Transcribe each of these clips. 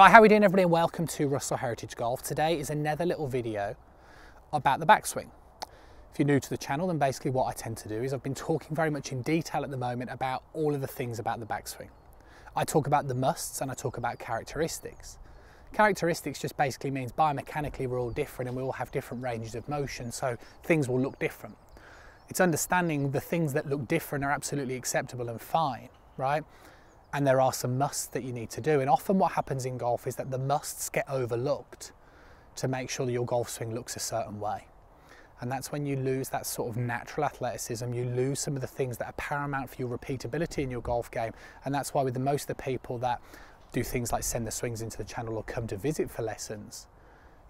Hi, how are we doing everybody, and welcome to Russell Heritage Golf. Today is another little video about the backswing. If you're new to the channel, then basically what I tend to do is I've been talking very much in detail at the moment about all of the things about the backswing. I talk about the musts and I talk about characteristics. Characteristics just basically means biomechanically we're all different and we all have different ranges of motion, so things will look different. It's understanding the things that look different are absolutely acceptable and fine, right? And there are some musts that you need to do. And often what happens in golf is that the musts get overlooked to make sure that your golf swing looks a certain way. And that's when you lose that sort of natural athleticism, you lose some of the things that are paramount for your repeatability in your golf game. And that's why with most of the people that do things like send the swings into the channel or come to visit for lessons,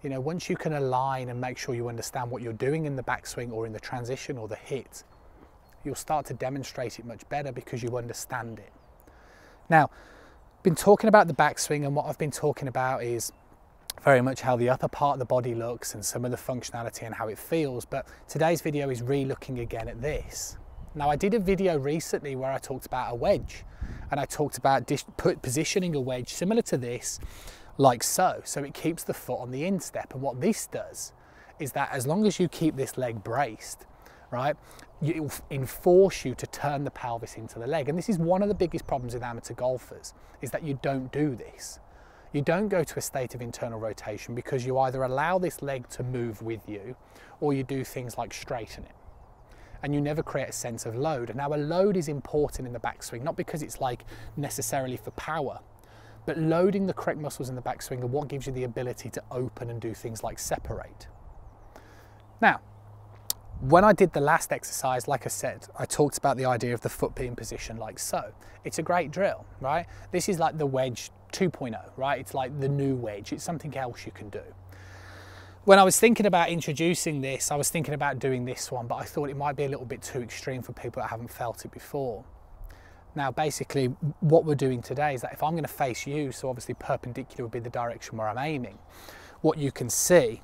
you know, once you can align and make sure you understand what you're doing in the backswing or in the transition or the hit, you'll start to demonstrate it much better because you understand it. Now, been talking about the backswing, and what I've been talking about is very much how the upper part of the body looks and some of the functionality and how it feels, but today's video is re-looking again at this. Now, I did a video recently where I talked about a wedge, and I talked about positioning a wedge similar to this, like so it keeps the foot on the instep. And what this does is that as long as you keep this leg braced, right, it will enforce you to turn the pelvis into the leg. And this is one of the biggest problems with amateur golfers, is that you don't do this. You don't go to a state of internal rotation because you either allow this leg to move with you or you do things like straighten it. And you never create a sense of load. Now, a load is important in the backswing, not because it's like necessarily for power, but loading the correct muscles in the backswing are what gives you the ability to open and do things like separate. Now, when I did the last exercise, like I said, I talked about the idea of the foot being positioned like so. It's a great drill, right? This is like the wedge 2.0, right? It's like the new wedge. It's something else you can do. When I was thinking about introducing this, I was thinking about doing this one, but I thought it might be a little bit too extreme for people that haven't felt it before. Now, basically, what we're doing today is that if I'm going to face you, so obviously perpendicular would be the direction where I'm aiming, what you can see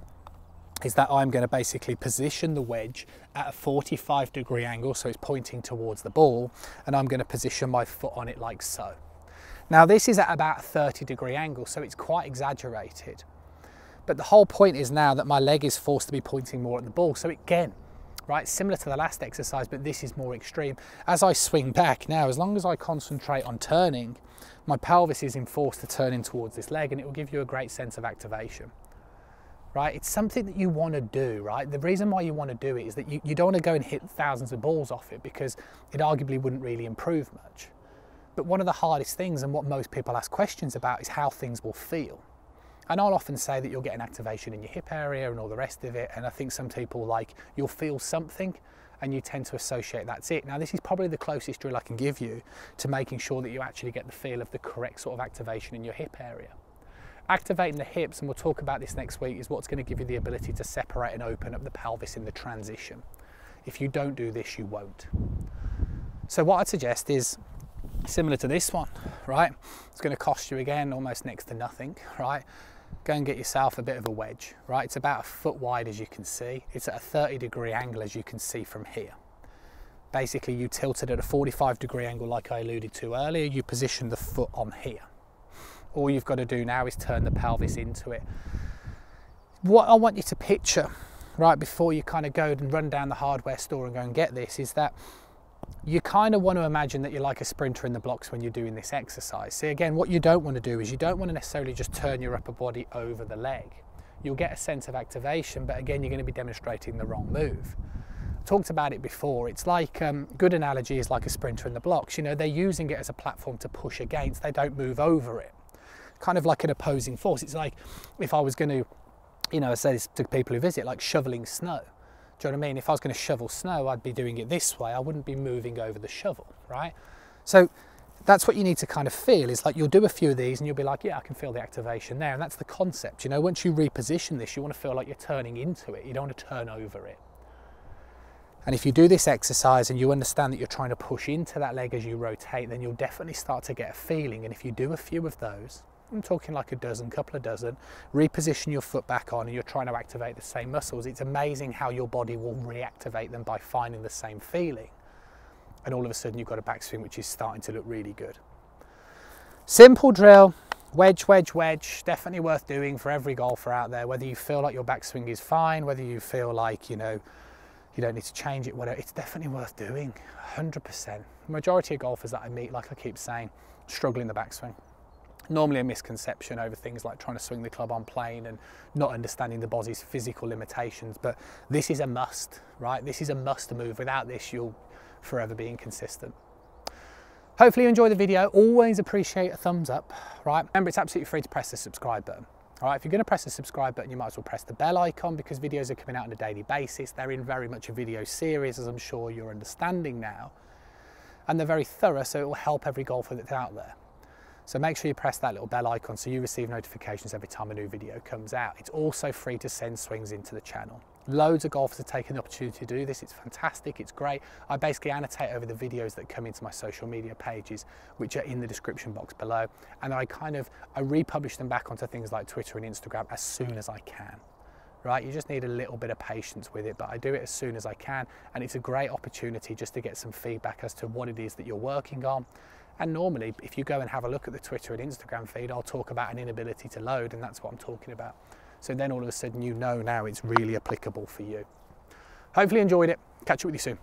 is that I'm going to basically position the wedge at a 45-degree angle, so it's pointing towards the ball, and I'm going to position my foot on it like so. Now, this is at about a 30-degree angle, so it's quite exaggerated. But the whole point is now that my leg is forced to be pointing more at the ball, so again, right, similar to the last exercise, but this is more extreme. As I swing back now, as long as I concentrate on turning, my pelvis is enforced to turn in towards this leg, and it will give you a great sense of activation. Right, it's something that you want to do, right? The reason why you want to do it is that you don't want to go and hit thousands of balls off it because it arguably wouldn't really improve much. But one of the hardest things, and what most people ask questions about, is how things will feel. And I'll often say that you'll get an activation in your hip area and all the rest of it, and I think some people like, you'll feel something and you tend to associate that's it. Now, this is probably the closest drill I can give you to making sure that you actually get the feel of the correct sort of activation in your hip area. Activating the hips, and we'll talk about this next week, is what's going to give you the ability to separate and open up the pelvis in the transition. If you don't do this, you won't. So what I'd suggest is similar to this one, right? It's going to cost you, again, almost next to nothing, right? Go and get yourself a bit of a wedge, right? It's about a foot wide, as you can see. It's at a 30-degree angle, as you can see from here. Basically, you tilt it at a 45-degree angle, like I alluded to earlier. You position the foot on here. All you've got to do now is turn the pelvis into it. What I want you to picture, right, before you kind of go and run down the hardware store and go and get this, is that you kind of want to imagine that you're like a sprinter in the blocks when you're doing this exercise. See, again, what you don't want to do is you don't want to necessarily just turn your upper body over the leg. You'll get a sense of activation, but again, you're going to be demonstrating the wrong move. I talked about it before. It's like, good analogy is like a sprinter in the blocks. You know, they're using it as a platform to push against. They don't move over it. Kind of like an opposing force. It's like if I was going to, you know, I say this to people who visit, like shoveling snow. Do you know what I mean? If I was going to shovel snow, I'd be doing it this way. I wouldn't be moving over the shovel, right? So that's what you need to kind of feel, is like you'll do a few of these and you'll be like, yeah, I can feel the activation there. And that's the concept. You know, once you reposition this, you want to feel like you're turning into it. You don't want to turn over it. And if you do this exercise and you understand that you're trying to push into that leg as you rotate, then you'll definitely start to get a feeling. And if you do a few of those, I'm talking like a dozen, couple of dozen, reposition your foot back on and you're trying to activate the same muscles, it's amazing how your body will reactivate them by finding the same feeling. And all of a sudden you've got a backswing which is starting to look really good. Simple drill, Wedge, wedge, wedge, definitely worth doing for every golfer out there, whether you feel like your backswing is fine, whether you feel like, you know, you don't need to change it, whatever, it's definitely worth doing, 100%. The majority of golfers that I meet, like I keep saying, struggle in the backswing. Normally a misconception over things like trying to swing the club on plane and not understanding the body's physical limitations, but this is a must, right? This is a must move. Without this, you'll forever be inconsistent. Hopefully you enjoyed the video. Always appreciate a thumbs up, right? Remember, it's absolutely free to press the subscribe button. All right, if you're going to press the subscribe button, you might as well press the bell icon, because videos are coming out on a daily basis. They're in very much a video series, as I'm sure you're understanding now. And they're very thorough, so it will help every golfer that's out there. So make sure you press that little bell icon so you receive notifications every time a new video comes out. It's also free to send swings into the channel. Loads of golfers are taking the opportunity to do this. It's fantastic, it's great. I basically annotate over the videos that come into my social media pages, which are in the description box below. And I republish them back onto things like Twitter and Instagram as soon as I can. Right, you just need a little bit of patience with it, but I do it as soon as I can. And it's a great opportunity just to get some feedback as to what it is that you're working on. And normally, if you go and have a look at the Twitter and Instagram feed, I'll talk about an inability to load, and that's what I'm talking about. So then all of a sudden, you know now it's really applicable for you. Hopefully you enjoyed it. Catch up with you soon.